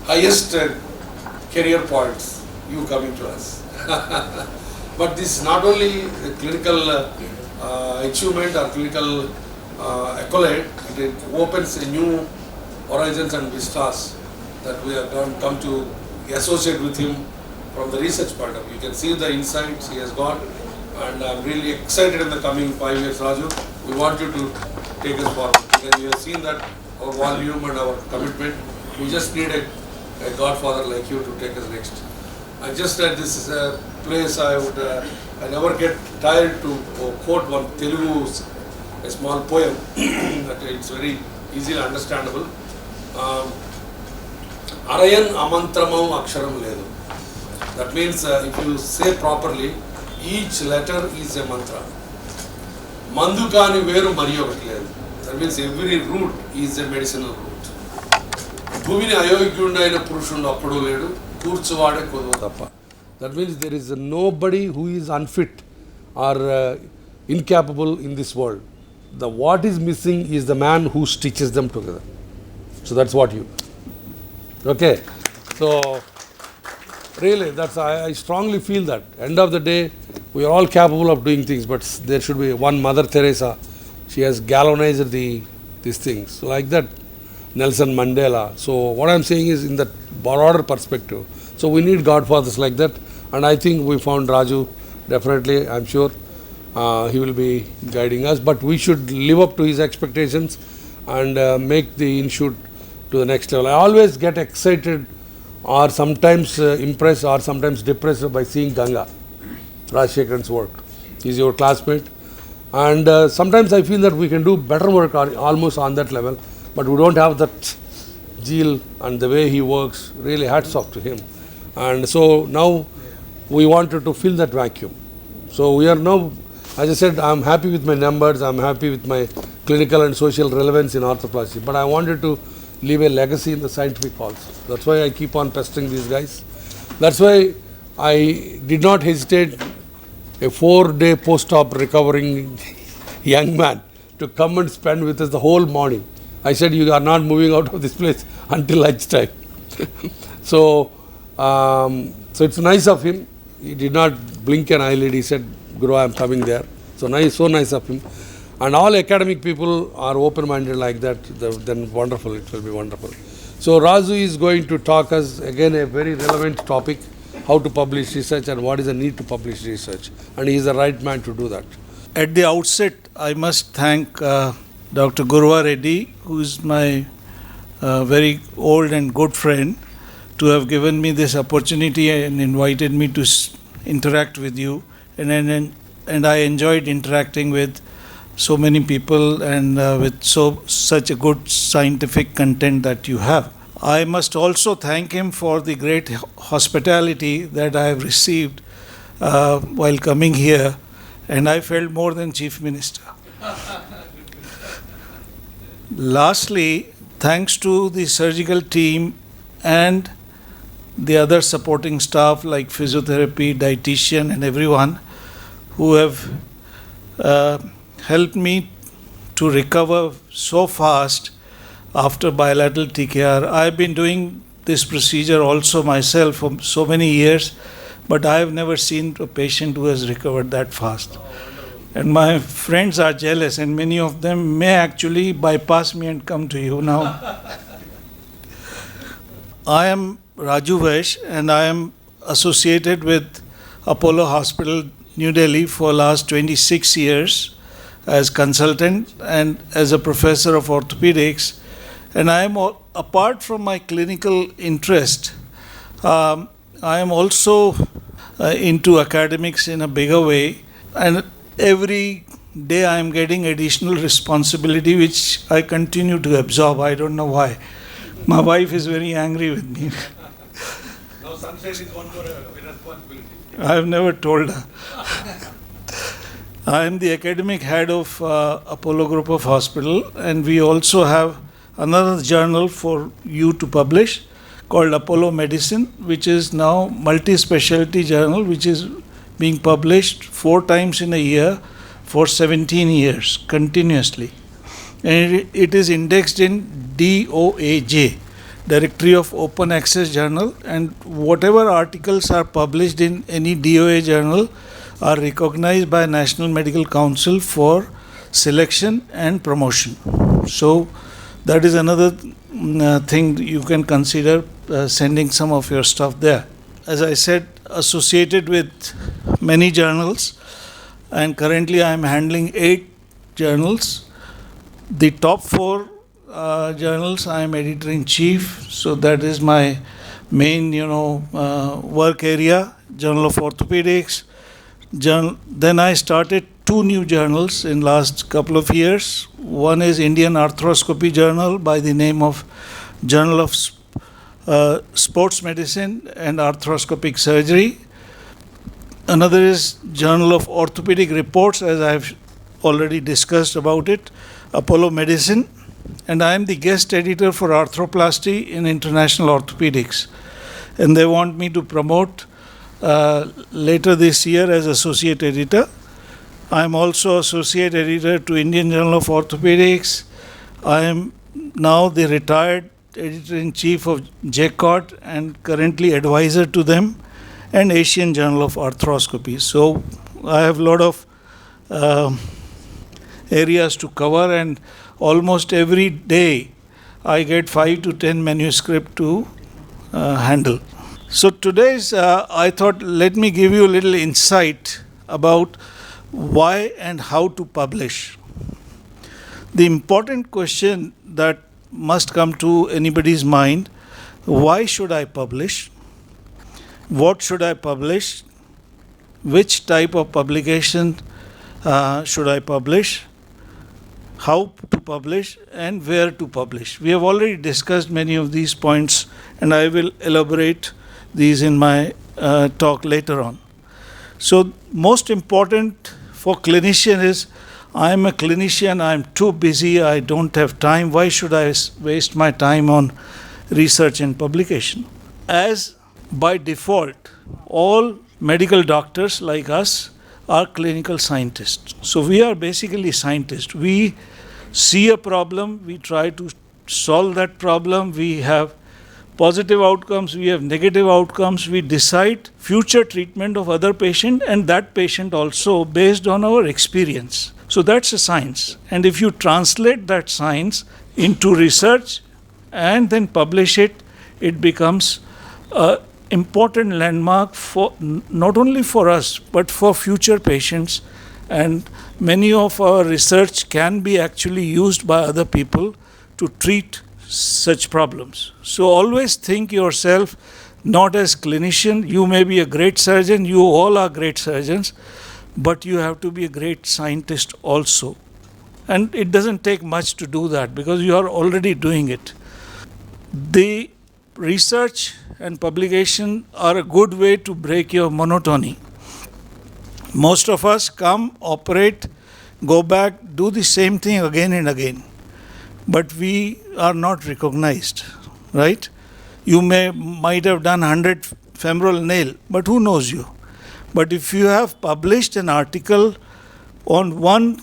highest career points, you coming to us. But this is not only a clinical achievement or clinical accolade, it opens a new horizons and vistas that we have come to associate with him from the research point of view. You can see the insights he has got, and I'm really excited in the coming 5 years, Raju. We want you to take us forward, because we have seen that our volume and our commitment. We just need a godfather like you to take us next. And just that this is a place I never get tired to quote one Telugu, a small poem that it's very easily understandable. Arayan amantramam aksharam ledu. That means if you say properly, each letter is a mantra. Mandukani veru mariyokati ledu. That means every root is a medicinal root. Bhumini ayogyundaina purushundu appudu ledu, kurchuvade koduva tappa. That means there is nobody who is unfit or incapable in this world. What is missing is the man who stitches them together. So that's what you. Okay. So really, I strongly feel that. End of the day, we are all capable of doing things, but there should be one Mother Teresa. She has galvanized these things. So like that, Nelson Mandela. So what I'm saying is in that broader perspective. So we need godfathers like that. And I think we found Raju, definitely, I'm sure he will be guiding us. But we should live up to his expectations and make the institute to the next level. I always get excited or sometimes impressed or sometimes depressed by seeing Ganga, Rajshekharan's work. He's your classmate. And sometimes I feel that we can do better work almost on that level, but we don't have that zeal and the way he works. Really hats off to him. And so now we wanted to fill that vacuum. So we are now, as I said, I'm happy with my numbers, I'm happy with my clinical and social relevance in orthoplasty, but I wanted to leave a legacy in the scientific also. That's why I keep on pestering these guys. That's why I did not hesitate a 4-day post-op recovering young man to come and spend with us the whole morning. I said, you are not moving out of this place until lunchtime. So it's nice of him. He did not blink an eyelid. He said, Guru, I am coming there. So nice of him. And all academic people are open-minded like that, then wonderful, it will be wonderful. So Raju is going to talk us again a very relevant topic, how to publish research and what is the need to publish research. And he is the right man to do that. At the outset, I must thank Dr. Gurva Reddy, who is my very old and good friend, to have given me this opportunity and invited me to interact with you. And I enjoyed interacting with so many people and with such a good scientific content that you have. I must also thank him for the great hospitality that I have received while coming here, and I felt more than Chief Minister. Lastly, thanks to the surgical team and the other supporting staff like physiotherapy, dietitian and everyone who have helped me to recover so fast after bilateral TKR. I've been doing this procedure also myself for so many years, but I have never seen a patient who has recovered that fast. And my friends are jealous, and many of them may actually bypass me and come to you now. I am Raju Vaish, and I am associated with Apollo Hospital, New Delhi for last 26 years as consultant and as a professor of orthopedics. And I am, apart from my clinical interest, I am also into academics in a bigger way. And every day I am getting additional responsibility, which I continue to absorb. I don't know why. My wife is very angry with me. Now sunshine is one more responsibility. I have never told her. I am the academic head of Apollo Group of Hospital, and we also have another journal for you to publish called Apollo Medicine, which is now multi-specialty journal, which is being published 4 times in a year for 17 years continuously. And it is indexed in DOAJ, directory of open access journal, and whatever articles are published in any DOA journal are recognized by National Medical Council for selection and promotion. So that is another thing you can consider, sending some of your stuff there. As I said, associated with many journals, and currently I am handling 8 journals. The top 4 journals I am editor-in-chief, so that is my main work area. Journal of Orthopedics. Then I started 2 new journals in last couple of years. One is Indian Arthroscopy Journal by the name of Journal of Sports Medicine and Arthroscopic Surgery. Another is Journal of Orthopedic Reports, as I have already discussed about it, Apollo Medicine. And I am the guest editor for Arthroplasty in International Orthopedics. And they want me to promote later this year as associate editor. I am also associate editor to Indian Journal of Orthopedics. I am now the retired editor-in-chief of JCOT and currently advisor to them, and Asian Journal of Arthroscopy. So I have a lot of areas to cover, and almost every day I get 5 to 10 manuscripts to handle. So today's, I thought, let me give you a little insight about why and how to publish. The important question that must come to anybody's mind: why should I publish? What should I publish? Which type of publication should I publish? How to publish and where to publish? We have already discussed many of these points, and I will elaborate these in my talk later on. So most important for clinician is, I am a clinician, I am too busy, I don't have time. Why should I waste my time on research and publication? As by default, all medical doctors like us are clinical scientists. So we are basically scientists. We see a problem, we try to solve that problem, we have positive outcomes, we have negative outcomes, we decide future treatment of other patient and that patient also based on our experience. So that's a science. And if you translate that science into research and then publish it, it becomes an important landmark for not only for us but for future patients. And many of our research can be actually used by other people to treat such problems. So always think yourself not as clinician. You may be a great surgeon, you all are great surgeons, but you have to be a great scientist also. And it doesn't take much to do that because you are already doing it. The research and publication are a good way to break your monotony. Most of us come, operate, go back, do the same thing again and again. But we are not recognized, right? You might have done 100 femoral nail, but who knows you? But if you have published an article on one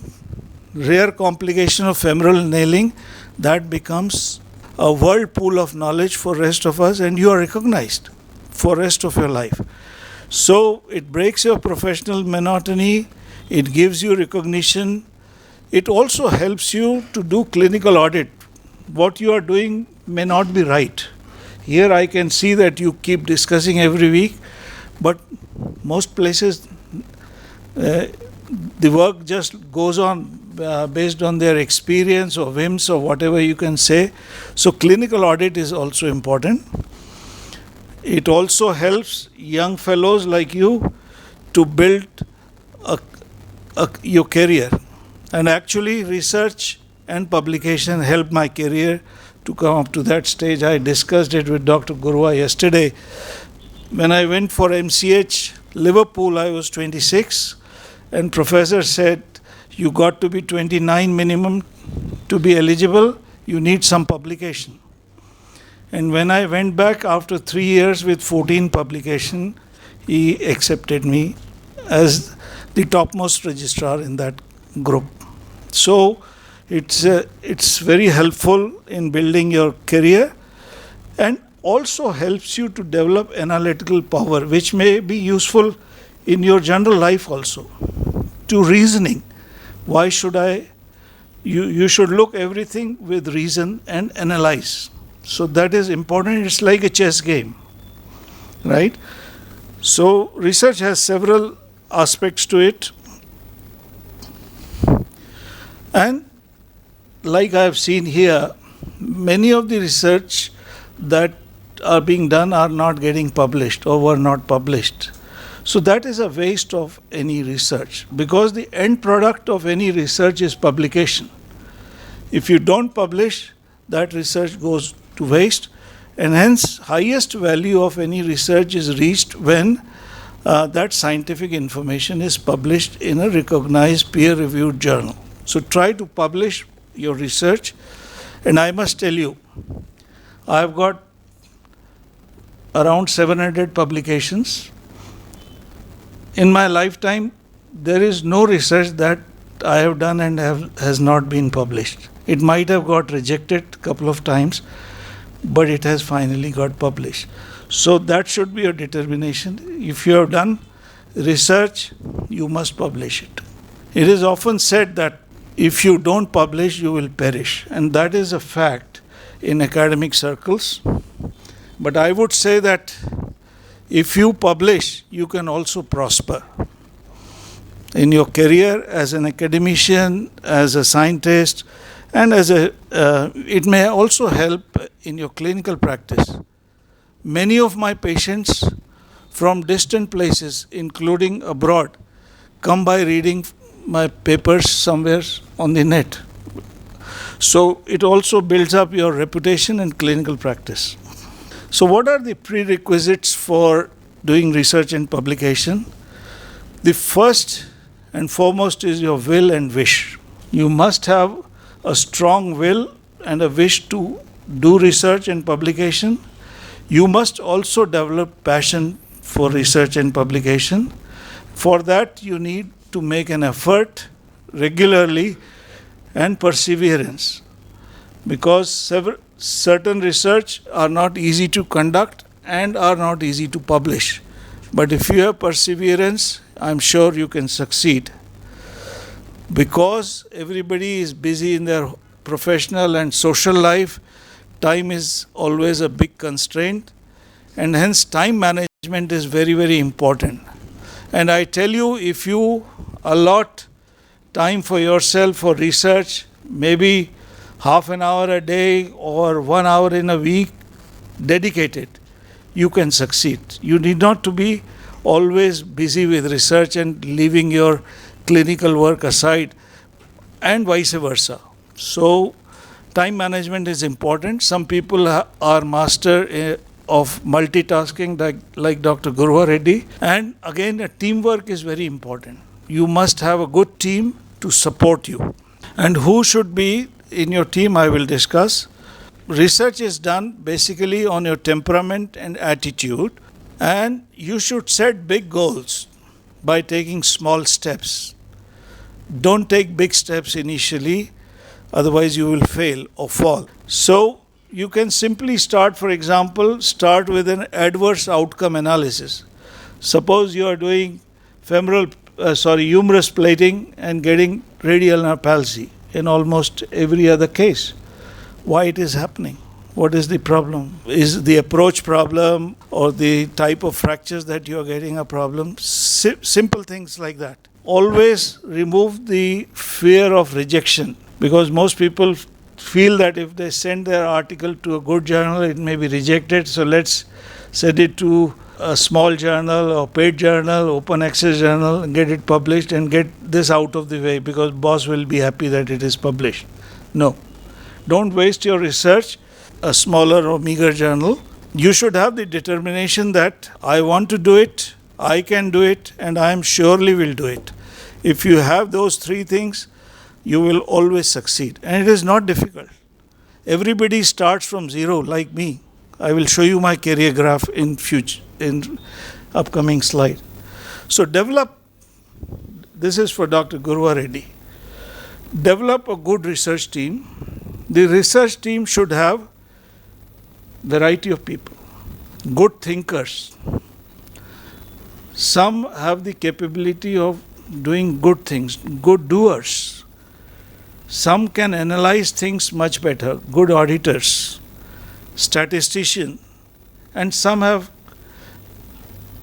rare complication of femoral nailing, that becomes a whirlpool of knowledge for rest of us, and you are recognized for rest of your life. So it breaks your professional monotony, it gives you recognition. It also helps you to do clinical audit. What you are doing may not be right. Here I can see that you keep discussing every week, but most places the work just goes on based on their experience or whims or whatever you can say. So clinical audit is also important. It also helps young fellows like you to build your career. And actually research and publication helped my career to come up to that stage. I discussed it with Dr. Gurwa yesterday. When I went for MCH Liverpool, I was 26, and professor said, you got to be 29 minimum to be eligible, you need some publication. And when I went back after 3 years with 14 publication, he accepted me as the topmost registrar in that group. So it's very helpful in building your career. and also helps you to develop analytical power, which may be useful in your general life also, to reasoning. Why should I? You should look everything with reason and analyze. So that is important. It's like a chess game, right? So research has several aspects to it. And like I have seen here, many of the research that are being done are not getting published or were not published. So that is a waste of any research, because the end product of any research is publication. If you don't publish, that research goes to waste, and hence highest value of any research is reached when that scientific information is published in a recognized peer-reviewed journal. So try to publish your research, and I must tell you, I have got around 700 publications. In my lifetime, there is no research that I have done and has not been published. It might have got rejected a couple of times, but it has finally got published. So that should be your determination. If you have done research, you must publish it. It is often said that if you don't publish, you will perish, and that is a fact in academic circles. But I would say that if you publish, you can also prosper in your career as an academician, as a scientist, and it may also help in your clinical practice. Many of my patients from distant places, including abroad, come by reading my papers somewhere on the net. So it also builds up your reputation in clinical practice. So what are the prerequisites for doing research and publication? The first and foremost is your will and wish. You must have a strong will and a wish to do research and publication. You must also develop passion for research and publication. For that, you need to make an effort regularly and perseverance, because certain research are not easy to conduct and are not easy to publish. But if you have perseverance, I'm sure you can succeed. Because everybody is busy in their professional and social life, time is always a big constraint, and hence time management is very, very important. And I tell you, if you allot time for yourself for research, maybe half an hour a day or 1 hour in a week, dedicated, you can succeed. You need not to be always busy with research and leaving your clinical work aside, and vice versa. So time management is important. Some people are master of multitasking, like Dr. Gurva Reddy. And again, teamwork is very important. You must have a good team to support you. And who should be in your team, I will discuss. Research is done basically on your temperament and attitude, and you should set big goals by taking small steps. Don't take big steps initially, otherwise you will fail or fall. So you can simply start, for example, start with an adverse outcome analysis. Suppose you are doing humerus plating and getting radial palsy in almost every other case. Why it is happening? What is the problem? Is the approach problem or the type of fractures that you are getting a problem? Simple things like that. Always remove the fear of rejection, because most people feel that if they send their article to a good journal, it may be rejected. So let's send it to a small journal or paid journal, open access journal, and get it published and get this out of the way, because boss will be happy that it is published. No. Don't waste your research a smaller or meager journal. You should have the determination that I want to do it, I can do it, and I am surely will do it. If you have those three things, you will always succeed. And it is not difficult. Everybody starts from zero, like me. I will show you my career graph in upcoming slide. So this is for Dr. Gurva Reddy. Develop a good research team. The research team should have variety of people, good thinkers. Some have the capability of doing good things, good doers. Some can analyze things much better, good auditors, statistician, and some have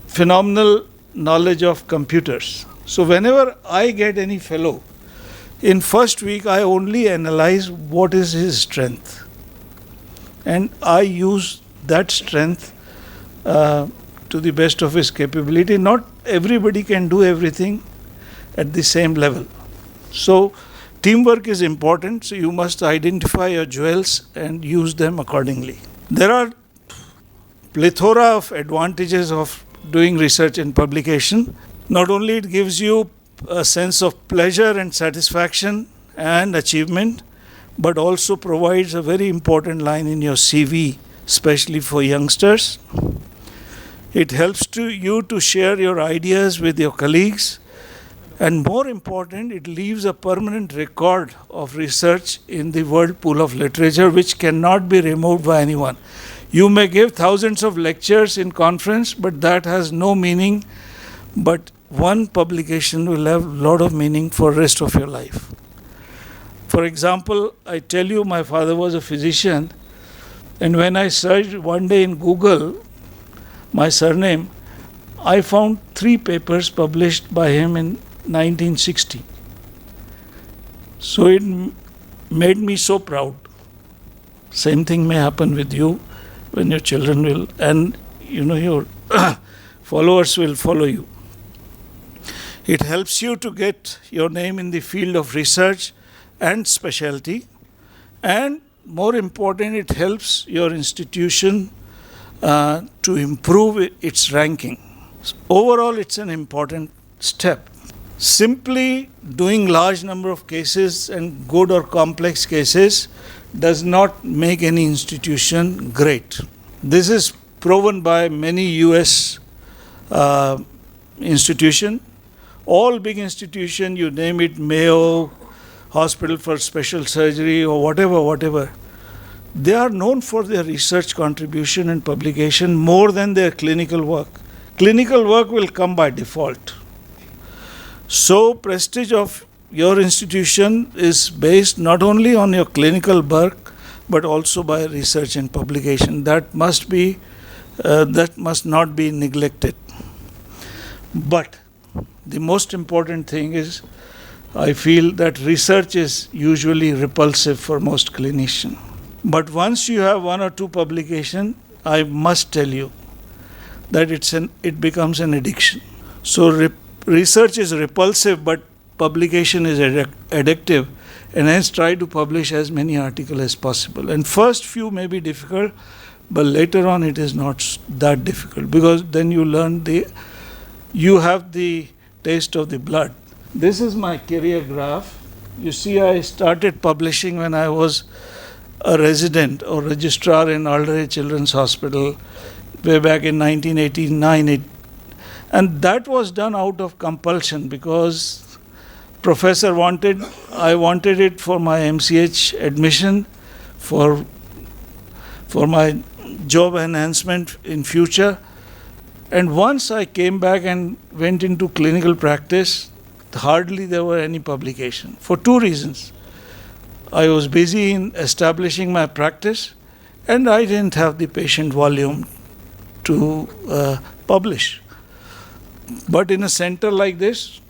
phenomenal knowledge of computers. So whenever I get any fellow, in first week I only analyze what is his strength, and I use that strength to the best of his capability. Not everybody can do everything at the same level. So teamwork is important, so you must identify your jewels and use them accordingly. There are plethora of advantages of doing research and publication. Not only it gives you a sense of pleasure and satisfaction and achievement, but also provides a very important line in your CV, especially for youngsters. It helps you to share your ideas with your colleagues, and more important, it leaves a permanent record of research in the whirlpool of literature which cannot be removed by anyone. You may give thousands of lectures in conference, but that has no meaning, but one publication will have a lot of meaning for the rest of your life. For example, I tell you, my father was a physician, and when I searched one day in Google my surname, I found 3 papers published by him in 1960. So it made me so proud. Same thing may happen with you when your children will, and your followers will follow you. It helps you to get your name in the field of research and specialty, and more important, it helps your institution to improve its ranking. Overall, it's an important step. Simply doing large number of cases and good or complex cases does not make any institution great. This is proven by many US institutions. All big institutions, you name it, Mayo, Hospital for Special Surgery, or whatever, they are known for their research contribution and publication more than their clinical work. Clinical work will come by default. So prestige of your institution is based not only on your clinical work, but also by research and publication. That must not be neglected. But the most important thing is, I feel that research is usually repulsive for most clinicians. But once you have 1 or 2 publications, I must tell you that it becomes an addiction. So research is repulsive, but publication is addictive, and hence try to publish as many articles as possible. And first few may be difficult, but later on it is not that difficult, because then you learn you have the taste of the blood. This is my career graph. You see, I started publishing when I was a resident or registrar in Alderey Children's Hospital way back in 1989. And that was done out of compulsion, because professor I wanted it for my MCH admission, for my job enhancement in future. And once I came back and went into clinical practice, hardly there were any publication, for 2 reasons. I was busy in establishing my practice, and I didn't have the patient volume to publish. But in a center like this,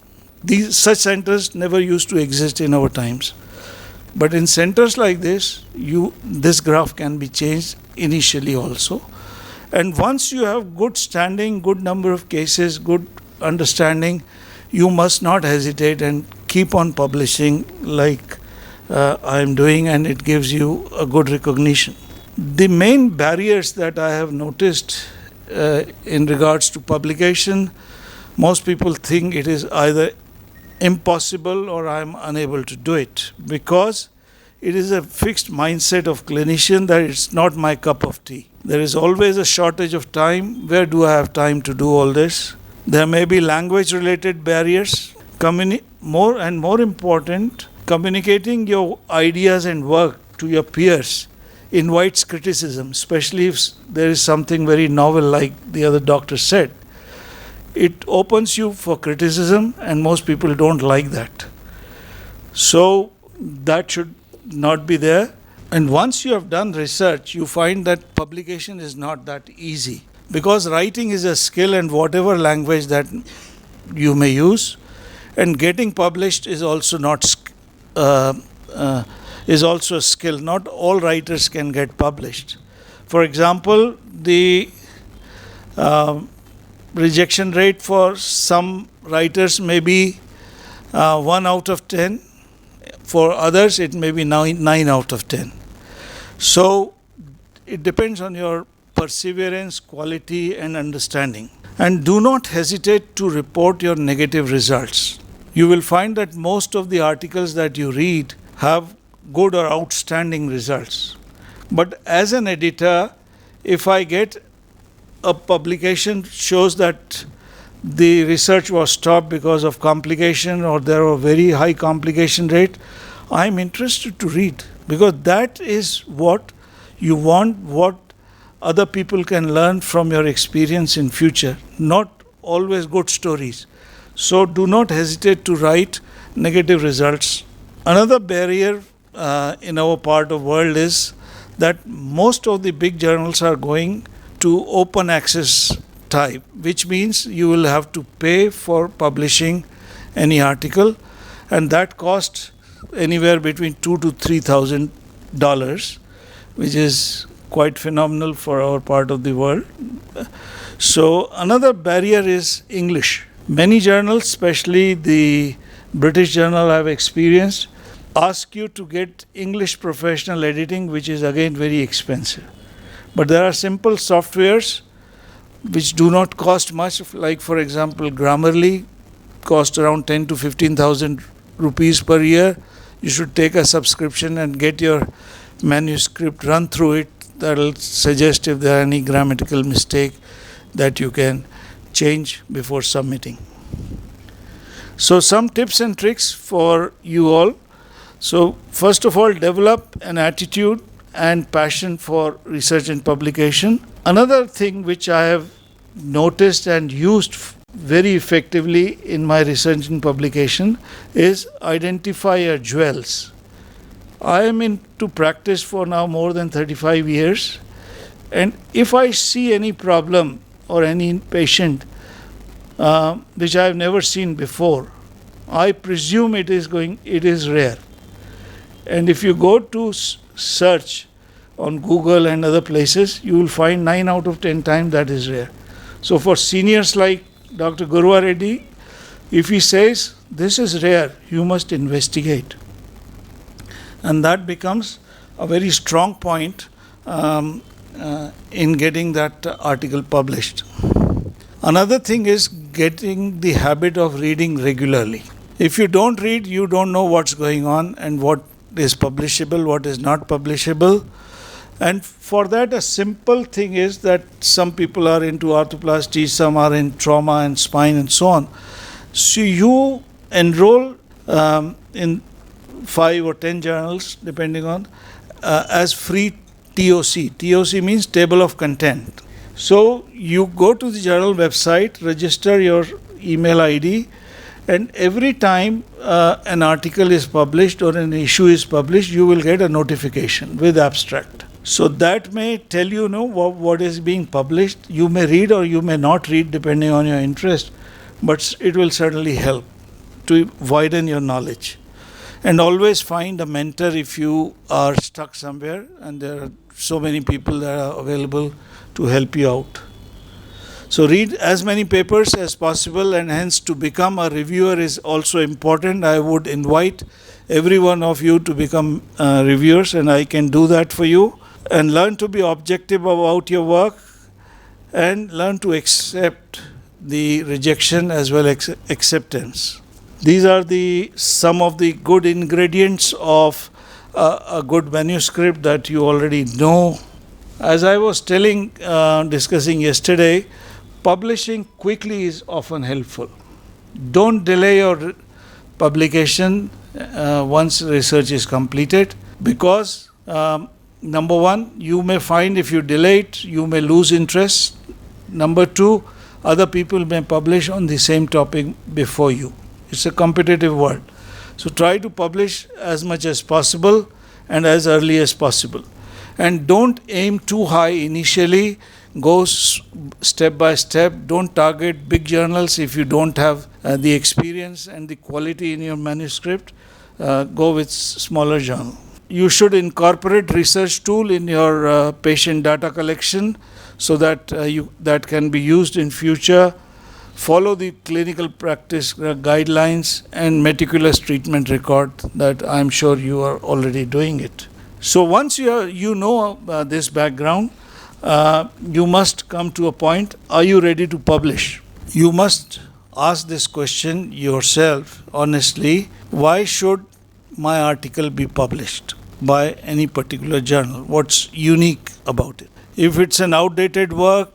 such centers never used to exist in our times. But in centers like this, this graph can be changed initially also. And once you have good standing, good number of cases, good understanding, you must not hesitate and keep on publishing like I am doing, and it gives you a good recognition. The main barriers that I have noticed in regards to publication, most people think it is either impossible or I am unable to do it, because it is a fixed mindset of clinician that it's not my cup of tea. There is always a shortage of time. Where do I have time to do all this? There may be language related barriers. More important, communicating your ideas and work to your peers invites criticism, especially if there is something very novel, like the other doctor said. It opens you for criticism, and most people don't like that. So that should not be there. And once you have done research, you find that publication is not that easy, because writing is a skill, and whatever language that you may use, and getting published is also not is also a skill. Not all writers can get published. For example, the rejection rate for some writers may be 1 out of 10. For others, it may be 9 out of 10. So it depends on your perseverance, quality, and understanding. And do not hesitate to report your negative results. You will find that most of the articles that you read have good or outstanding results. But as an editor, if I get a publication shows that the research was stopped because of complication, or there were very high complication rate, I'm interested to read, because that is what you want, what other people can learn from your experience in future, not always good stories. So do not hesitate to write negative results. Another barrier in our part of world is that most of the big journals are going to open access type, which means you will have to pay for publishing any article, and that costs anywhere between $2,000 to $3,000, which is quite phenomenal for our part of the world. So another barrier is English. Many journals, especially the British journal I've experienced, ask you to get English professional editing, which is again very expensive. But there are simple softwares which do not cost much, like for example Grammarly cost around 10 to 15,000 rupees per year. You should take a subscription and get your manuscript run through it. That will suggest if there are any grammatical mistake that you can change before submitting. So some tips and tricks for you all. So first of all, develop an attitude and passion for research and publication. Another thing which I have noticed and used very effectively in my research and publication is identify your jewels. I am into practice for now more than 35 years, and if I see any problem or any patient which I have never seen before, I presume it is rare. And if you go to search on Google and other places, you will find 9 out of 10 times that is rare. So for seniors like Dr. Gurva Reddy, if he says this is rare, you must investigate. And that becomes a very strong point in getting that article published. Another thing is getting the habit of reading regularly. If you don't read, you don't know what's going on and what is publishable, what is not publishable. And for that, a simple thing is that some people are into arthroplasty, some are in trauma and spine and so on. So you enroll in 5 or 10 journals, depending on, as free TOC. TOC means table of content. So you go to the journal website, register your email ID, and every time an article is published or an issue is published, you will get a notification with abstract. So that may tell you, what is being published. You may read or you may not read depending on your interest, but it will certainly help to widen your knowledge. And always find a mentor if you are stuck somewhere, and there are so many people that are available to help you out. So read as many papers as possible, and hence to become a reviewer is also important. I would invite every one of you to become reviewers, and I can do that for you. And learn to be objective about your work, and learn to accept the rejection as well as acceptance. These are some of the good ingredients of a good manuscript that you already know. As I was discussing yesterday, publishing quickly is often helpful. Don't delay your publication once research is completed, because Number one, you may find if you delay it, you may lose interest. Number two, other people may publish on the same topic before you. It's a competitive world. So try to publish as much as possible and as early as possible. And don't aim too high initially. Go step by step. Don't target big journals if you don't have the experience and the quality in your manuscript. Go with smaller journal. You should incorporate research tool in your patient data collection so that that can be used in future. Follow the clinical practice guidelines and meticulous treatment record that I'm sure you are already doing it. So once you know this background, you must come to a point, are you ready to publish? You must ask this question yourself honestly, why should my article be published by any particular journal? What's unique about it? If it's an outdated work,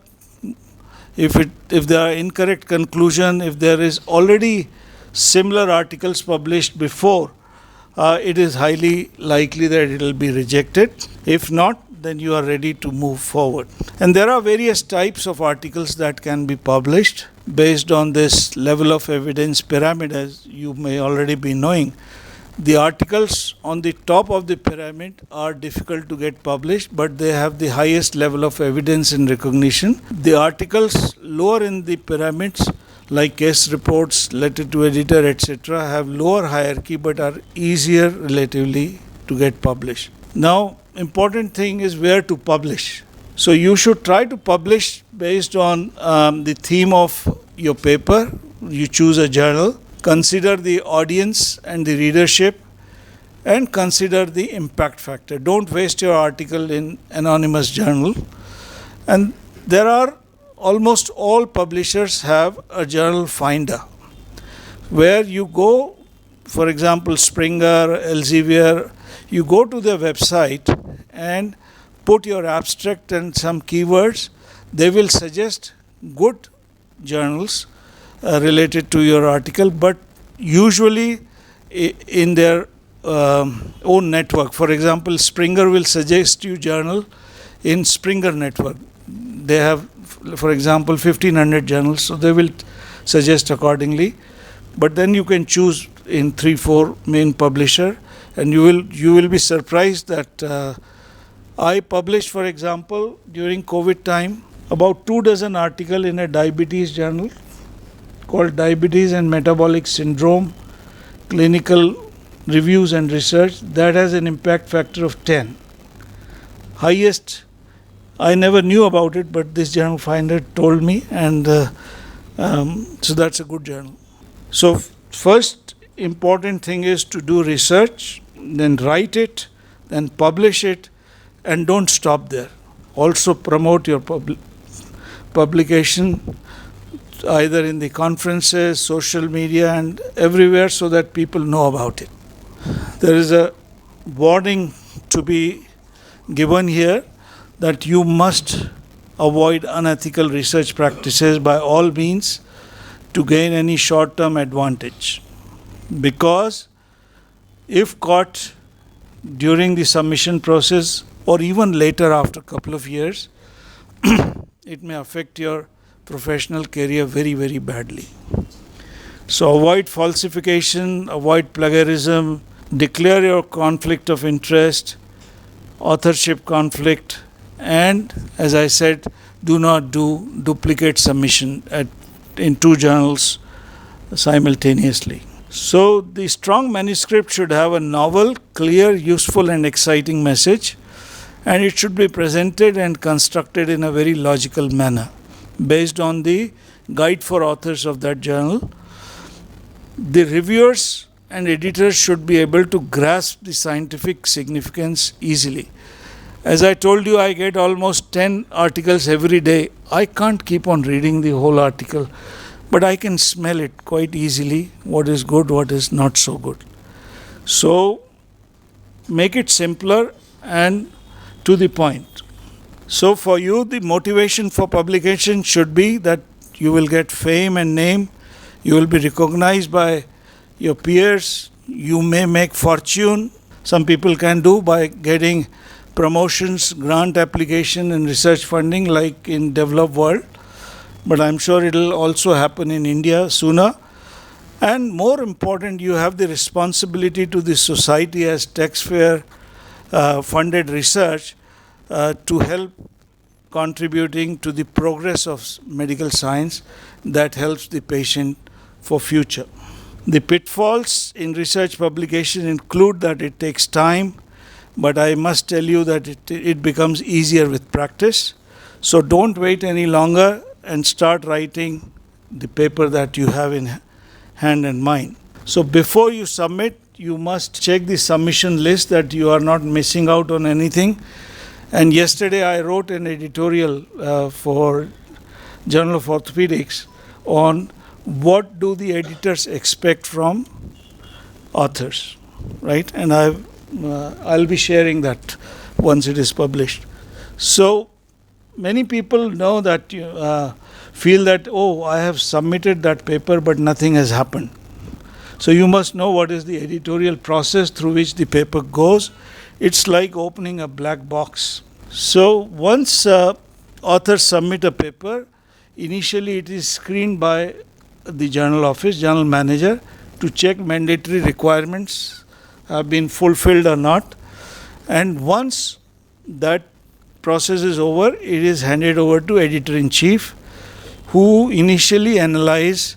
if there are incorrect conclusion, if there is already similar articles published before, it is highly likely that it will be rejected. If not, then you are ready to move forward. And there are various types of articles that can be published based on this level of evidence pyramid, as you may already be knowing. The articles on the top of the pyramid are difficult to get published, but they have the highest level of evidence and recognition. The articles lower in the pyramids, like case reports, letter to editor, etc., have lower hierarchy but are easier relatively to get published. Now, important thing is where to publish. So you should try to publish based on the theme of your paper. You choose a journal. Consider the audience and the readership, and consider the impact factor. Don't waste your article in anonymous journal. And there are almost all publishers have a journal finder where you go, for example, Springer, Elsevier, you go to their website and put your abstract and some keywords. They will suggest good journals related to your article, but usually in their own network. For example, Springer will suggest you journal in Springer network. They have, for example, 1500 journals, so they will suggest accordingly. But then you can choose in 3-4 main publisher, and you will be surprised that I published, for example, during COVID time, about 24 articles in a diabetes journal called Diabetes and Metabolic Syndrome, Clinical Reviews and Research. That has an impact factor of 10. Highest, I never knew about it, but this journal finder told me, and so that's a good journal. So first important thing is to do research, then write it, then publish it, and don't stop there. Also promote your publication either in the conferences, social media, and everywhere, so that people know about it. There is a warning to be given here that you must avoid unethical research practices by all means to gain any short-term advantage, because if caught during the submission process or even later after a couple of years, it may affect your professional career very, very badly. So avoid falsification, avoid plagiarism, declare your conflict of interest, authorship conflict, and as I said, do not do duplicate submission in 2 journals simultaneously. So the strong manuscript should have a novel, clear, useful and exciting message, and it should be presented and constructed in a very logical manner based on the guide for authors of that journal. The reviewers and editors should be able to grasp the scientific significance easily. As I told you, I get almost 10 articles every day. I can't keep on reading the whole article, but I can smell it quite easily, what is good, what is not so good. So make it simpler and to the point. So for you, the motivation for publication should be that you will get fame and name, you will be recognized by your peers, you may make fortune. Some people can do by getting promotions, grant application and research funding like in developed world, but I'm sure it will also happen in India sooner. And more important, you have the responsibility to the society as taxpayer funded research to help contributing to the progress of medical science that helps the patient for future. The pitfalls in research publication include that it takes time, but I must tell you that it becomes easier with practice. So don't wait any longer and start writing the paper that you have in hand and mind. So before you submit, you must check the submission list that you are not missing out on anything. And yesterday I wrote an editorial for Journal of Orthopedics on what do the editors expect from authors, right? And I'll be sharing that once it is published. So many people know that feel that, oh, I have submitted that paper but nothing has happened. So you must know what is the editorial process through which the paper goes. It's like opening a black box. So once authors submit a paper, initially it is screened by the journal office, journal manager, to check mandatory requirements have been fulfilled or not. And once that process is over, it is handed over to editor-in-chief, who initially analyze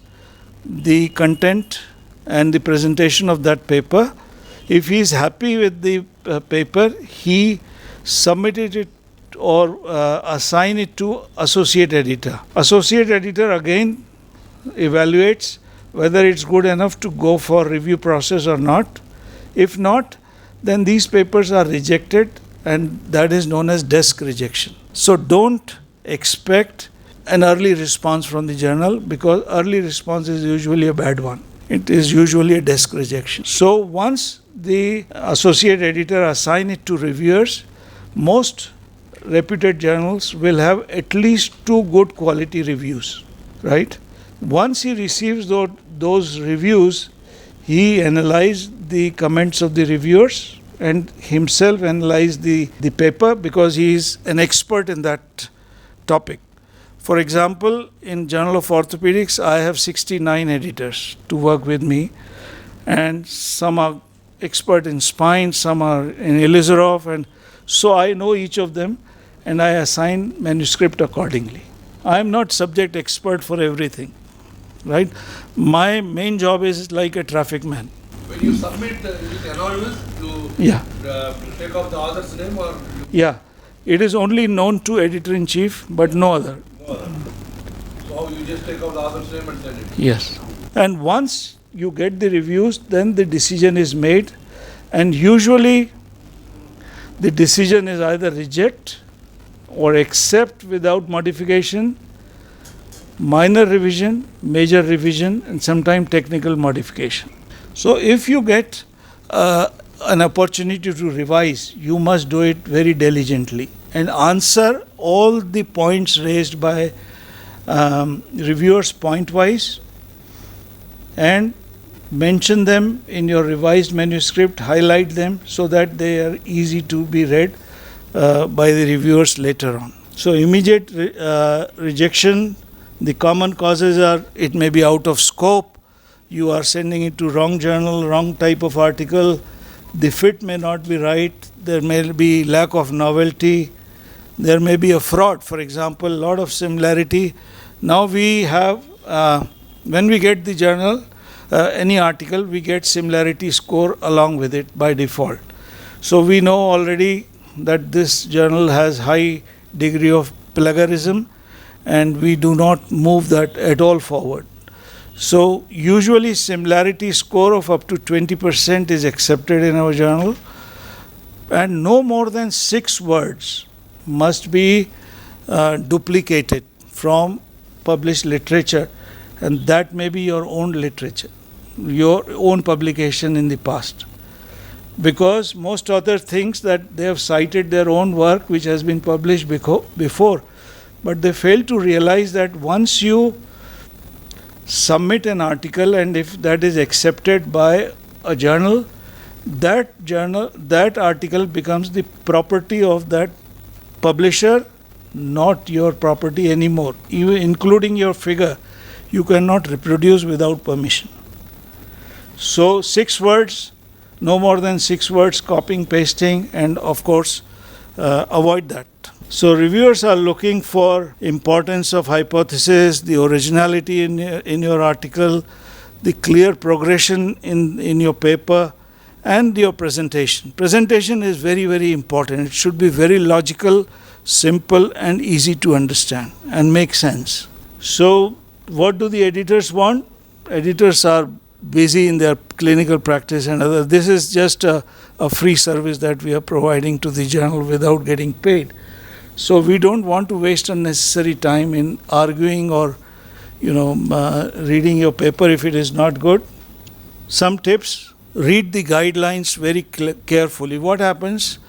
the content and the presentation of that paper. If he is happy with the paper, he submitted it or assign it to associate editor. Associate editor again evaluates whether it's good enough to go for review process or not. If not, then these papers are rejected, and that is known as desk rejection. So don't expect an early response from the journal, because early response is usually a bad one. It is usually a desk rejection. So once the associate editor assign it to reviewers, most reputed journals will have at least 2 good quality reviews, right? Once he receives those reviews, he analyzes the comments of the reviewers and himself analyze the paper, because he is an expert in that topic. For example, in Journal of Orthopedics, I have 69 editors to work with me, and some are expert in spine, some are in Elizarov, and so I know each of them and I assign manuscript accordingly. I am not subject expert for everything, right? My main job is like a traffic man. When you submit, is it anonymous? Take off the author's name or? Yeah, it is only known to editor-in-chief, but no other. So you just take out the author's name and send it? Yes. And once you get the reviews, then the decision is made, and usually the decision is either reject or accept without modification, minor revision, major revision, and sometimes technical modification. So if you get an opportunity to revise, you must do it very diligently and answer all the points raised by reviewers point-wise, and mention them in your revised manuscript, highlight them so that they are easy to be read by the reviewers later on. So immediate rejection, the common causes are, it may be out of scope, you are sending it to wrong journal, wrong type of article, the fit may not be right, there may be lack of novelty, there may be a fraud, for example, a lot of similarity. Now we have, when we get the journal, any article, we get similarity score along with it by default. So we know already that this journal has high degree of plagiarism, and we do not move that at all forward. So usually similarity score of up to 20% is accepted in our journal, and no more than 6 words must be duplicated from published literature, and that may be your own literature, your own publication in the past. Because most authors think that they have cited their own work which has been published before, but they fail to realize that once you submit an article and if that is accepted by a journal, that journal, that article becomes the property of that publisher, not your property anymore. Even including your figure, you cannot reproduce without permission. So 6 words, no more than 6 words, copying, pasting, and of course, avoid that. So reviewers are looking for importance of hypothesis, the originality in your article, the clear progression in your paper, and your presentation. Presentation is very, very important. It should be very logical, simple, and easy to understand and make sense. So what do the editors want? Editors are busy in their clinical practice and other. This is just a free service that we are providing to the journal without getting paid. So we don't want to waste unnecessary time in arguing or reading your paper if it is not good. Some tips: read the guidelines very carefully. What happens?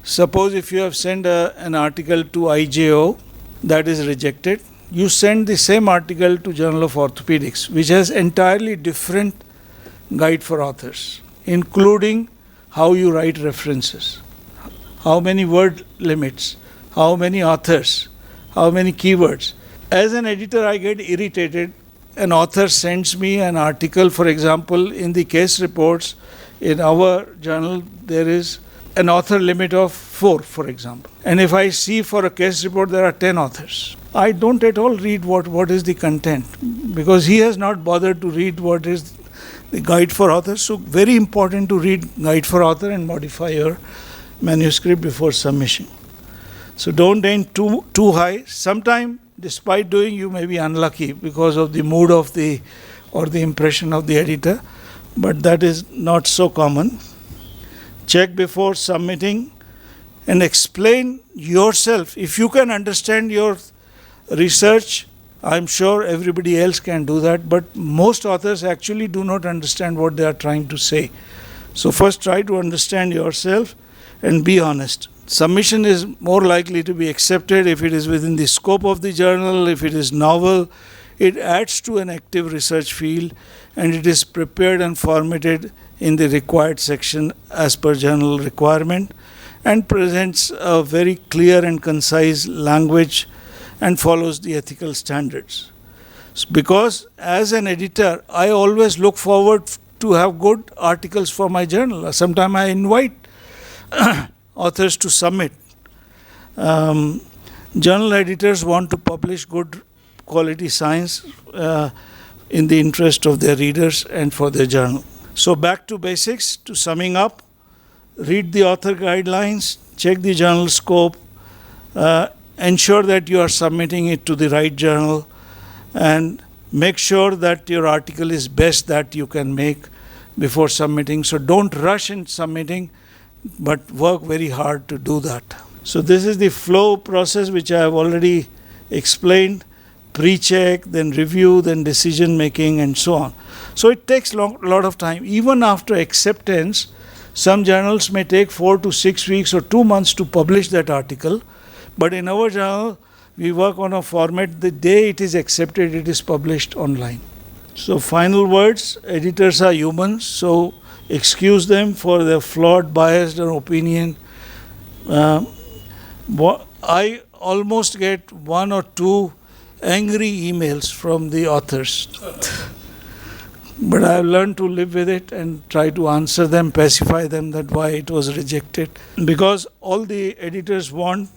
Suppose if you have sent an article to IJO that is rejected, you send the same article to Journal of Orthopedics, which has entirely different guide for authors, including how you write references, how many word limits, how many authors, how many keywords. As an editor, I get irritated. An author sends me an article, for example, in the case reports in our journal, there is an author limit of 4, for example. And if I see for a case report, there are 10 authors. I don't at all read what is the content, because he has not bothered to read what is the guide for authors. So very important to read guide for author and modify your manuscript before submission. So don't aim too high. Sometime, despite doing, you may be unlucky because of the mood of the impression of the editor, but that is not so common. Check before submitting and explain yourself. If you can understand your research, I'm sure everybody else can do that, but most authors actually do not understand what they are trying to say. So first try to understand yourself and be honest. Submission is more likely to be accepted if it is within the scope of the journal, if it is novel, it adds to an active research field, and it is prepared and formatted in the required section as per journal requirement, and presents a very clear and concise language and follows the ethical standards. Because as an editor, I always look forward to have good articles for my journal. Sometimes I invite authors to submit. Journal editors want to publish good quality science in the interest of their readers and for their journal. So back to basics, to summing up: read the author guidelines, check the journal scope, ensure that you are submitting it to the right journal, and make sure that your article is best that you can make before submitting. So don't rush in submitting, but work very hard to do that. So this is the flow process which I have already explained: pre-check, then review, then decision making, and so on. So it takes a lot of time. Even after acceptance, some journals may take 4 to 6 weeks or 2 months to publish that article, but in our journal we work on a format. The day it is accepted, it is published online. So final words: editors are humans, so excuse them for their flawed, biased opinion. I almost get 1 or 2 angry emails from the authors, but I have learned to live with it and try to answer them, pacify them that why it was rejected, because all the editors want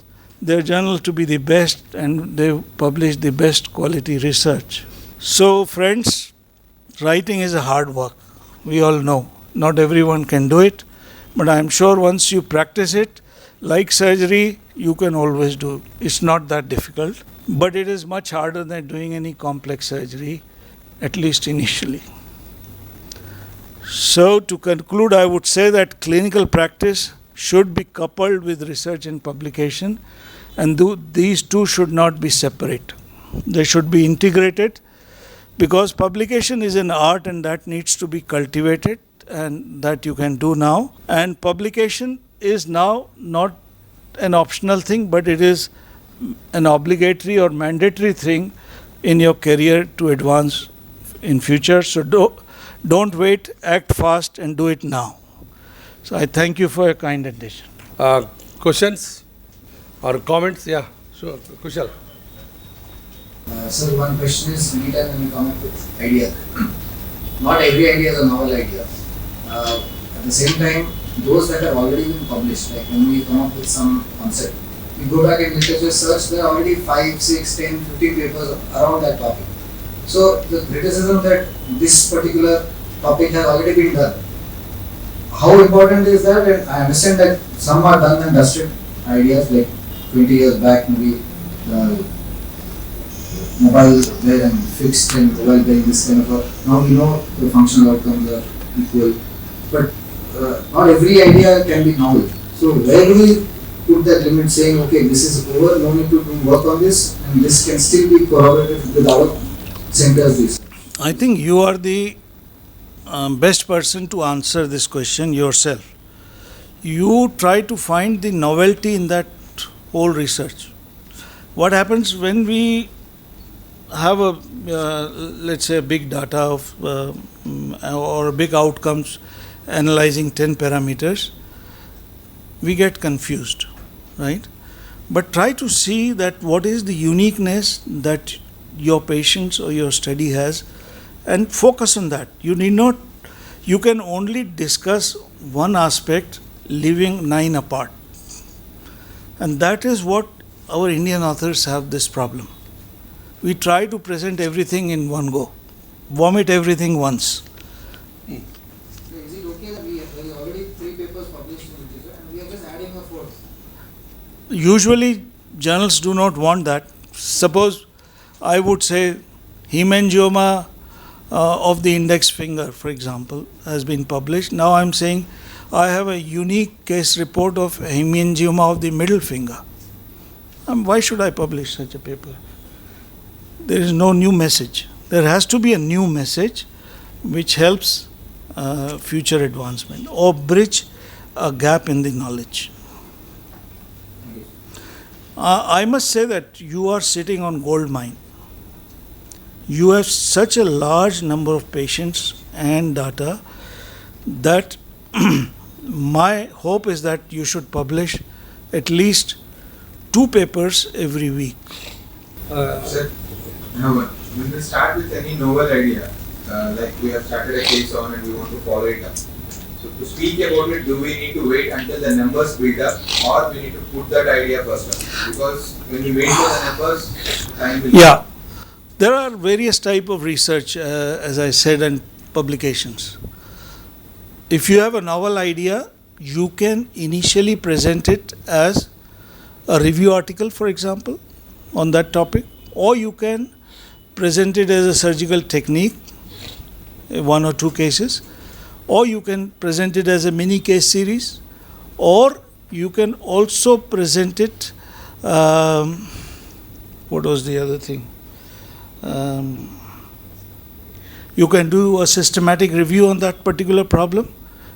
their journal to be the best and they publish the best quality research. So friends, writing is a hard work. We all know not everyone can do it, but I am sure once you practice it, like surgery, you can always do it. It's not that difficult, but it is much harder than doing any complex surgery, at least initially. So to conclude, I would say that clinical practice should be coupled with research and publication, and these two should not be separate. They should be integrated, because publication is an art and that needs to be cultivated, and that you can do now. And publication is now not an optional thing, but it is an obligatory or mandatory thing in your career to advance in future. So don't wait, act fast and do it now. So I thank you for your kind attention. Questions or comments? Yeah, sure. Kushal. Sir, one question is, anytime when you come up with idea, not every idea is a novel idea. At the same time, those that have already been published, like when we come up with some concept, we go back in literature search, there are already 5, 6, 10, 15 papers around that topic. So the criticism that this particular topic has already been done, how important is that? And I understand that some are done and dusted ideas, like 20 years back, maybe mobile were and fixed and mobile bearing this kind of a, now we know the functional outcomes are equal, but not every idea can be novel. So where do we put that limit, saying okay, this is over, no need to work on this, and this can still be corroborated with our centers research? I think you are the best person to answer this question yourself. You try to find the novelty in that whole research. What happens when we have a let's say a big data of or big outcomes analyzing 10 parameters, we get confused, right? But try to see that what is the uniqueness that your patients or your study has, and focus on that. You need not, you can only discuss one aspect leaving 9 apart, and that is what our Indian authors have this problem. We try to present everything in one go, vomit everything once. So is it okay that there is already 3 papers published in literature and we are just adding a 4th? Usually journals do not want that. Suppose I would say hemangioma of the index finger, for example, has been published. Now I am saying I have a unique case report of hemangioma of the middle finger. Why should I publish such a paper? There is no new message. There has to be a new message which helps future advancement or bridge a gap in the knowledge. I must say that you are sitting on gold mine. You have such a large number of patients and data that my hope is that you should publish at least 2 papers every week. Sir, when we start with any novel idea, like we have started a case on and we want to follow it up. So to speak about it, do we need to wait until the numbers build up, or we need to put that idea first up? Because when we wait for the numbers, time will. Yeah, there are various type of research, as I said, and publications. If you have a novel idea, you can initially present it as a review article, for example, on that topic, or you can present it as a surgical technique, 1 or 2 cases, or you can present it as a mini case series, or you can also present it, what was the other thing? You can do a systematic review on that particular problem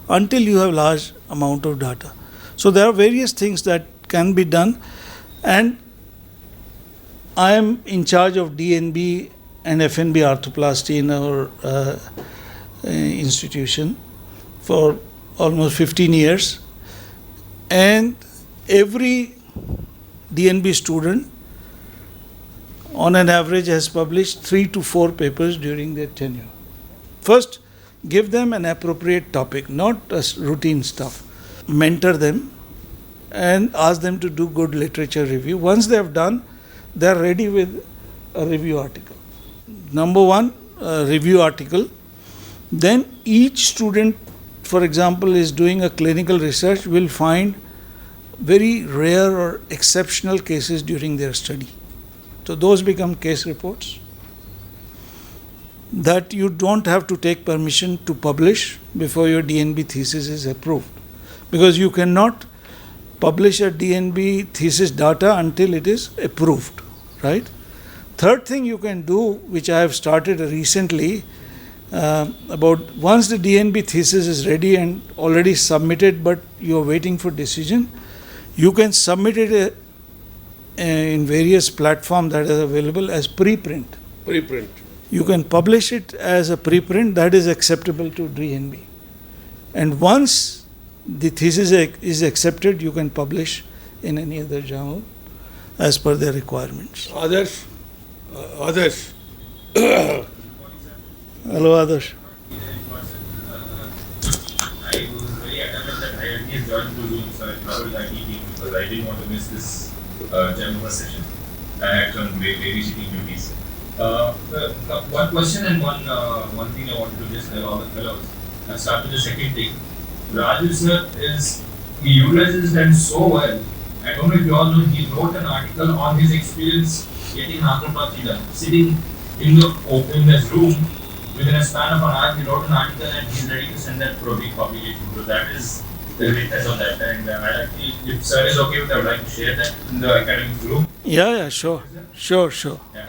until you have large amount of data. So there are various things that can be done, and I am in charge of DNB and FNB arthroplasty in our institution for almost 15 years, and every DNB student on an average has published 3 to 4 papers during their tenure. First, give them an appropriate topic, not routine stuff. Mentor them and ask them to do good literature review. Once they have done, they are ready with a review article. Number 1, review article. Then each student, for example, is doing a clinical research, will find very rare or exceptional cases during their study. So those become case reports that you don't have to take permission to publish before your DNB thesis is approved, because you cannot publish a DNB thesis data until it is approved, right? Third thing you can do, which I have started recently, about once the DNB thesis is ready and already submitted, but you are waiting for decision, you can submit it in various platforms that are available as preprint. Preprint. You can publish it as a preprint that is acceptable to DNB. And once the thesis is accepted, you can publish in any other journal as per their requirements. Others? Others? Hello, Adarsh. I was very adamant that I at least joined through Zoom, so I traveled IT team because I didn't want to miss this Genova session. I had some babysitting duties. One question and one thing I wanted to just tell all the fellows. I'll start with the second thing. Rajiv sir he utilizes that so well. I don't know if you all know, he wrote an article on his experience getting arthroplasty done. Sitting in this room, within a span of an hour, he wrote an article and he's ready to send that for a big publication. So that is the greatness of that. And I actually, if sir is okay with that, I would like to share that in the academic room. Yeah, sure. Yeah.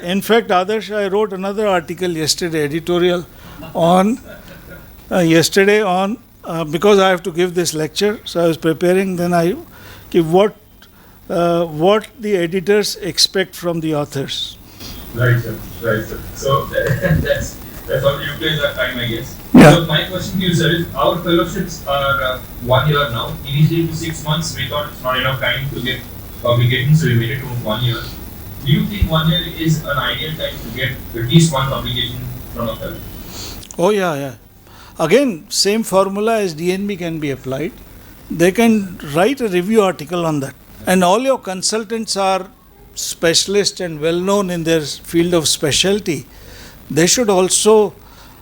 In fact, Adarsh, I wrote another article yesterday, editorial, on because I have to give this lecture, so I was preparing. Then I give what the editors expect from the authors. Right, sir. So that's how you utilize that time, I guess. Yeah. So my question to you, sir, is our fellowships are 1 year now. Initially to 6 months, we thought it's not enough time to get publication, so we made it to 1 year. Do you think 1 year is an ideal time to get at least one publication from a fellow? Oh, yeah. Again, same formula as DNB can be applied. They can write a review article on that. And all your consultants are specialists and well known in their field of specialty. They should also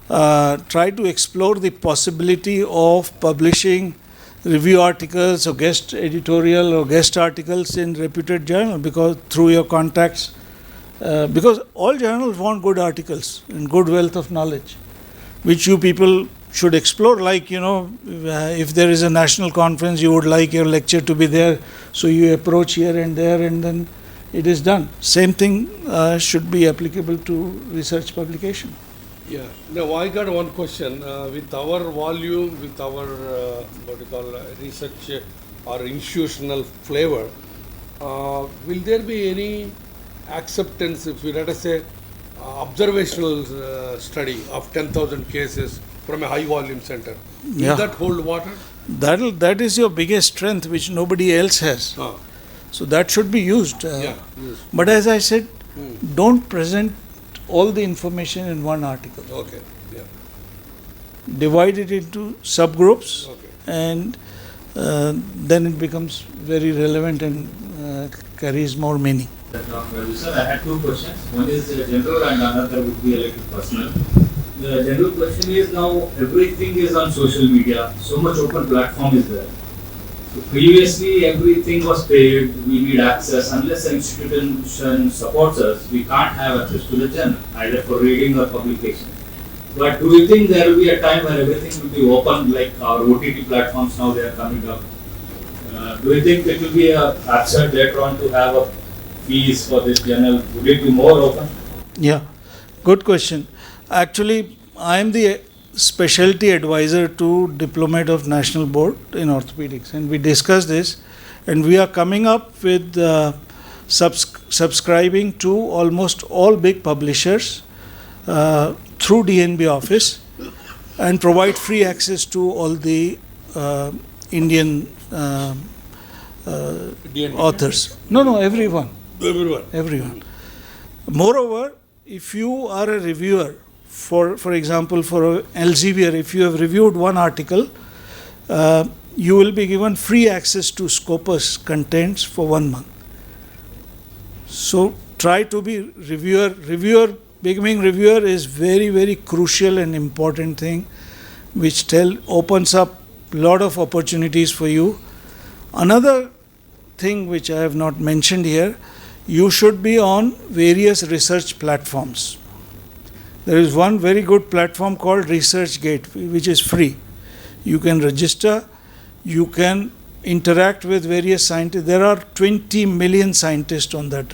try to explore the possibility of publishing review articles or guest editorial or guest articles in reputed journal, because through your contacts, because all journals want good articles and good wealth of knowledge, which you people should explore. Like, if there is a national conference, you would like your lecture to be there, so you approach here and there, and then it is done. Same thing should be applicable to research publication. Yeah. Now, I got one question. With our volume, with our research or institutional flavor, will there be any acceptance if we let us say observational study of 10,000 cases from a high volume center? Will that hold water? That is your biggest strength, which nobody else has. So that should be used. But as I said, don't present all the information in one article. Okay. Yeah. Divide it into subgroups, Okay. and then it becomes very relevant and carries more meaning. Sir, I had two questions. One is general and another would be a little personal. The general question is, now everything is on social media, so much open platform is there. So previously everything was paid, we need access. Unless an institution supports us, we can't have access to the journal, either for reading or publication. But do you think there will be a time where everything will be open, like our OTT platforms now they are coming up? Do you think it will be absurd later on to have a fees for this journal? Would it be more open? Yeah, good question. Actually, I am the specialty advisor to Diplomat of National Board in Orthopedics, and we discussed this, and we are coming up with subscribing to almost all big publishers through DNB office, and provide free access to all the Indian authors. No, everyone. Moreover, if you are a reviewer, for example, for Elsevier, if you have reviewed one article, you will be given free access to Scopus contents for 1 month. So try to be reviewer. Becoming reviewer is very, very crucial and important thing, which opens up a lot of opportunities for you. Another thing which I have not mentioned here, you should be on various research platforms. There is one very good platform called ResearchGate, which is free. You can register, you can interact with various scientists. There are 20 million scientists on that,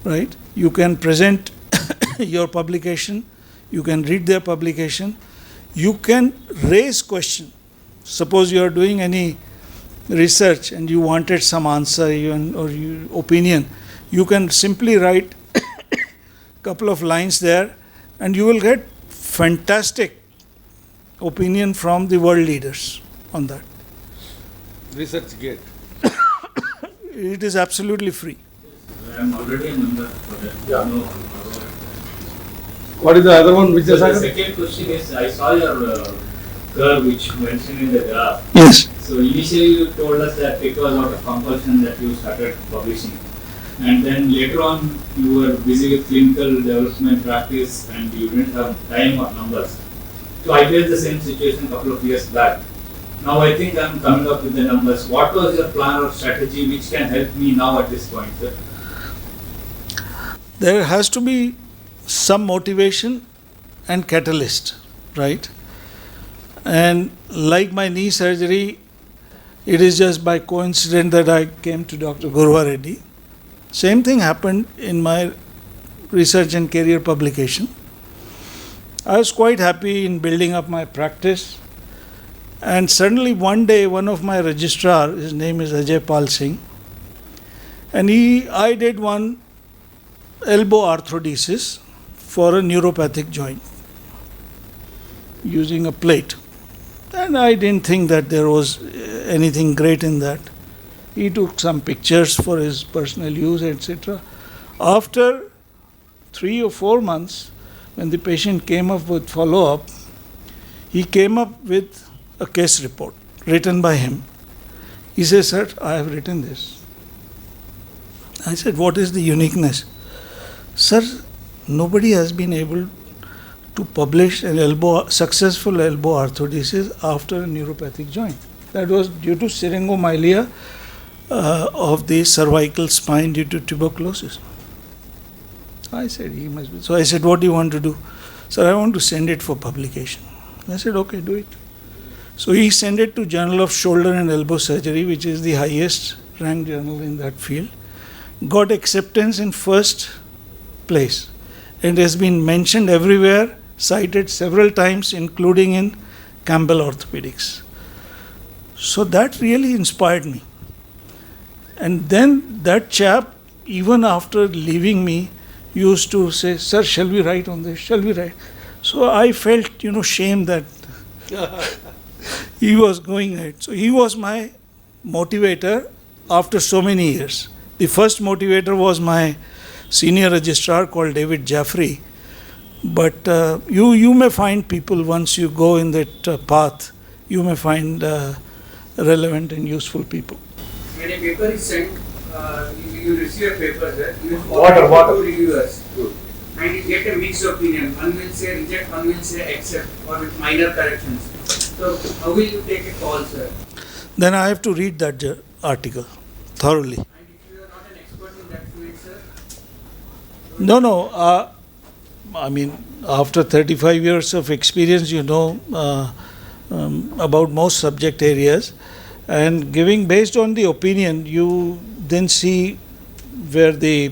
right? You can present your publication, you can read their publication, you can raise question. Suppose you are doing any research and you wanted some answer or opinion, you can simply write couple of lines there, and you will get fantastic opinion from the world leaders on that. Research Gate. It is absolutely free. I am already a member for that. Yeah. No, What is the other one? Which so is the second question is, I saw your curve which you mentioned in the graph. Yes. So initially you told us that it was out of compulsion that you started publishing. And then later on you were busy with clinical development practice and you didn't have time or numbers. So I faced the same situation a couple of years back. Now I think I'm coming up with the numbers. What was your plan or strategy which can help me now at this point, sir? There has to be some motivation and catalyst, right? And like my knee surgery, it is just by coincidence that I came to Dr. Gurva Reddy. Same thing happened in my research and career publication. I was quite happy in building up my practice, and suddenly one day one of my registrar, his name is Ajay Pal Singh, and I did one elbow arthrodesis for a neuropathic joint using a plate, and I didn't think that there was anything great in that. He took some pictures for his personal use, etc. After 3 or 4 months, when the patient came up with follow-up, he came up with a case report written by him. He says, "Sir, I have written this." I said, "What is the uniqueness?" "Sir, nobody has been able to publish an successful elbow arthrodesis after a neuropathic joint. That was due to syringomyelia of the cervical spine due to tuberculosis." I said, "He must be." So I said, "What do you want to do?" "Sir, I want to send it for publication." I said, "Okay, do it." So he sent it to Journal of Shoulder and Elbow Surgery, which is the highest ranked journal in that field. Got acceptance in first place and has been mentioned everywhere, cited several times, including in Campbell Orthopedics. So that really inspired me. And then that chap, even after leaving me, used to say, "Sir, shall we write on this? Shall we write?" So I felt, shame that he was going ahead. So he was my motivator after so many years. The first motivator was my senior registrar called David Jaffrey. But you may find people, once you go in that path, you may find relevant and useful people. When a paper is sent, you receive a paper, sir, you Water. two reviewers, and you get a mixed opinion. One will say reject, one will say accept, or with minor corrections. So how will you take a call, sir? Then I have to read that article thoroughly. And if you are not an expert in that field, sir? No. I mean, after 35 years of experience, about most subject areas, and giving based on the opinion, you then see where the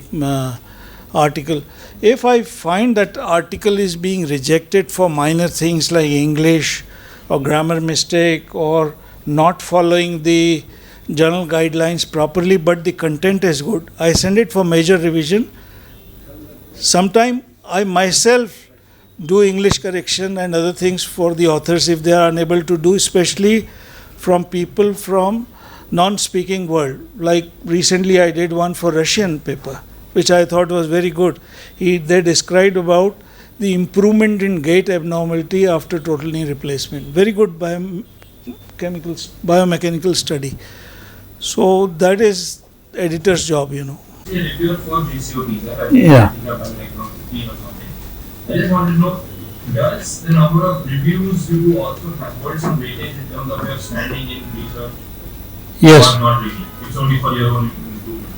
article. If I find that article is being rejected for minor things like English or grammar mistake or not following the journal guidelines properly, but the content is good, I send it for major revision. Sometime I myself do English correction and other things for the authors if they are unable to do, especially from people from non-speaking world. Like recently I did one for Russian paper, which I thought was very good. They described about the improvement in gait abnormality after total knee replacement. Very good biomechanical study. So that is editor's job, Yeah, reviewer for GCOTs, Yeah. I just wanted to know, does the number of reviews you also hold some weightage in terms of your standing in research? Yes. Or not really? It's only for your own improvement.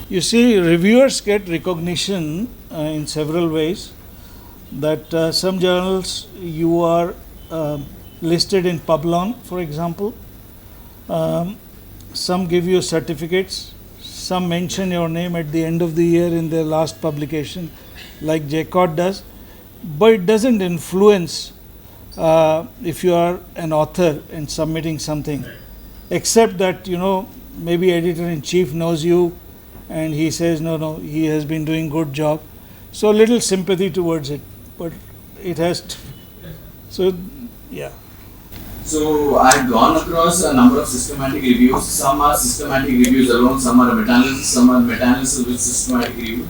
You see, reviewers get recognition in several ways. That some journals you are listed in Publon, for example. Some give you certificates. Some mention your name at the end of the year in their last publication, like JCOT does. But it doesn't influence if you are an author and submitting something, except that maybe editor-in-chief knows you and he says no, he has been doing good job. So little sympathy towards it, but it has to. So yeah. So I've gone across a number of systematic reviews. Some are systematic reviews alone, some are meta-analysis, some are meta-analysis with systematic review.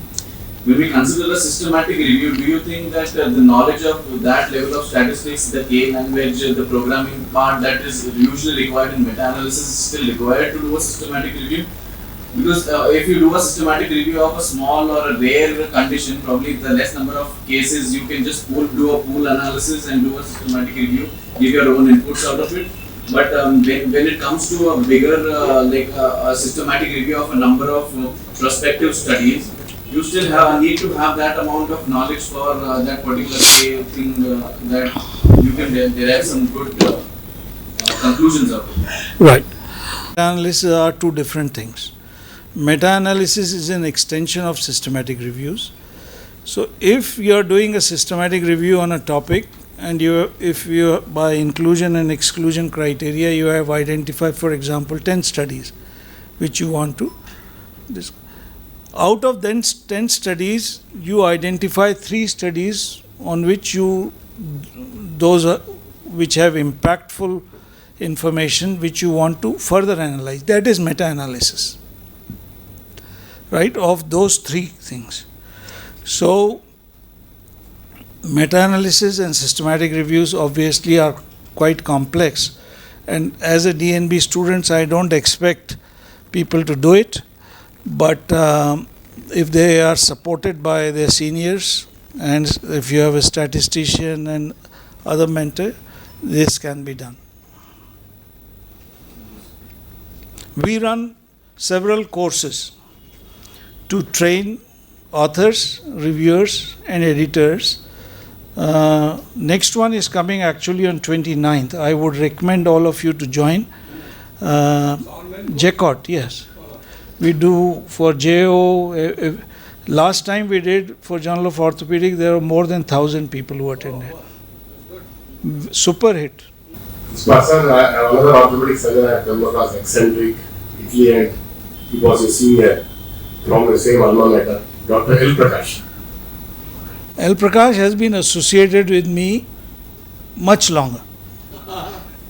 When we consider a systematic review, do you think that the knowledge of that level of statistics, the K language, the programming part that is usually required in meta-analysis is still required to do a systematic review? Because if you do a systematic review of a small or a rare condition, probably the less number of cases, you can just do a pool analysis and do a systematic review, give your own inputs out of it. But when it comes to a bigger, a systematic review of a number of prospective studies, you still need to have that amount of knowledge for that particular thing that you can derive some good conclusions of it. Right. Meta-analysis are two different things. Meta-analysis is an extension of systematic reviews. So if you are doing a systematic review on a topic, and if you by inclusion and exclusion criteria you have identified, for example, 10 studies which you want to discuss. Out of 10 studies, you identify 3 studies on which which have impactful information which you want to further analyze. That is meta-analysis, right, of those 3 things. So meta-analysis and systematic reviews obviously are quite complex, and as a DNB students, I don't expect people to do it. But if they are supported by their seniors, and if you have a statistician and other mentor, this can be done. We run several courses to train authors, reviewers, and editors. Next one is coming actually on 29th. I would recommend all of you to join. JCOT, yes. We do for JO. Last time we did for Journal of Orthopedic, there were more than 1,000 people who attended. Super hit. Sir, another orthopedic surgeon I come across, eccentric, Italy, and he was a senior from the same alma mater, Dr. L. Prakash. L. Prakash has been associated with me much longer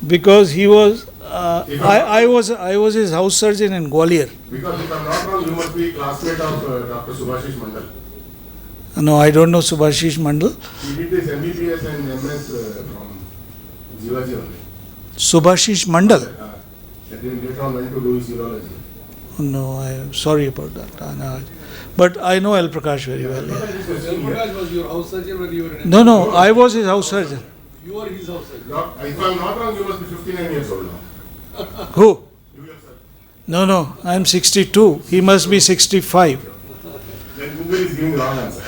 because he was. I was his house surgeon in Gwalior. Because if I'm not wrong, you must be classmate of Dr. Subhashish Mandal. No, I don't know Subhashish Mandal. He did his MBBS and MS from Jivaji only. Subhashish Mandal? Then later on went to do his urology. No, I'm sorry about that. But I know L. Prakash very well. Yeah. L. Prakash was your house surgeon when you were in No, I was his house surgeon. You are his house surgeon. If I'm not wrong, you must be 59 years old now. Who? You yourself. No, I'm 62. He must be 65. Then Google is giving wrong answer.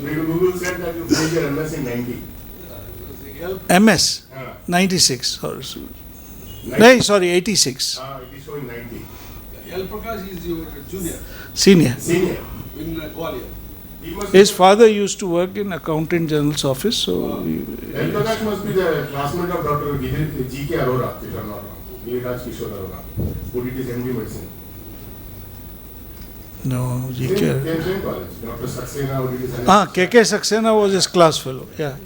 Google said that you finished your MS in 90. MS? 96. No, sorry, 86. It is showing 90. L. Prakash is your junior. Senior. In Gwalior. His father used to work in Accountant General's office, so... L. Prakash must be the classmate of Dr. G.K. Arora, if I'm not wrong. Giriraj Kishore Arora, who did his MD medicine. No, G.K. Same college. Dr. Saxena, who did his... K.K. Saxena was his class fellow, yeah.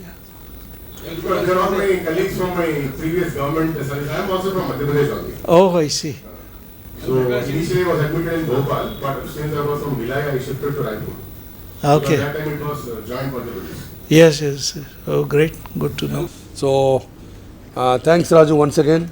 Because they are all my colleagues from my previous government service. I am also from Madhya Pradesh only. Oh, I see. So initially I was admitted in Bhopal, but since I was from Vilaya, I shifted to Raipur. Okay. At that time it was joint Madhya Pradesh. Yes. Oh, great. Good to know. So, thanks Raju once again.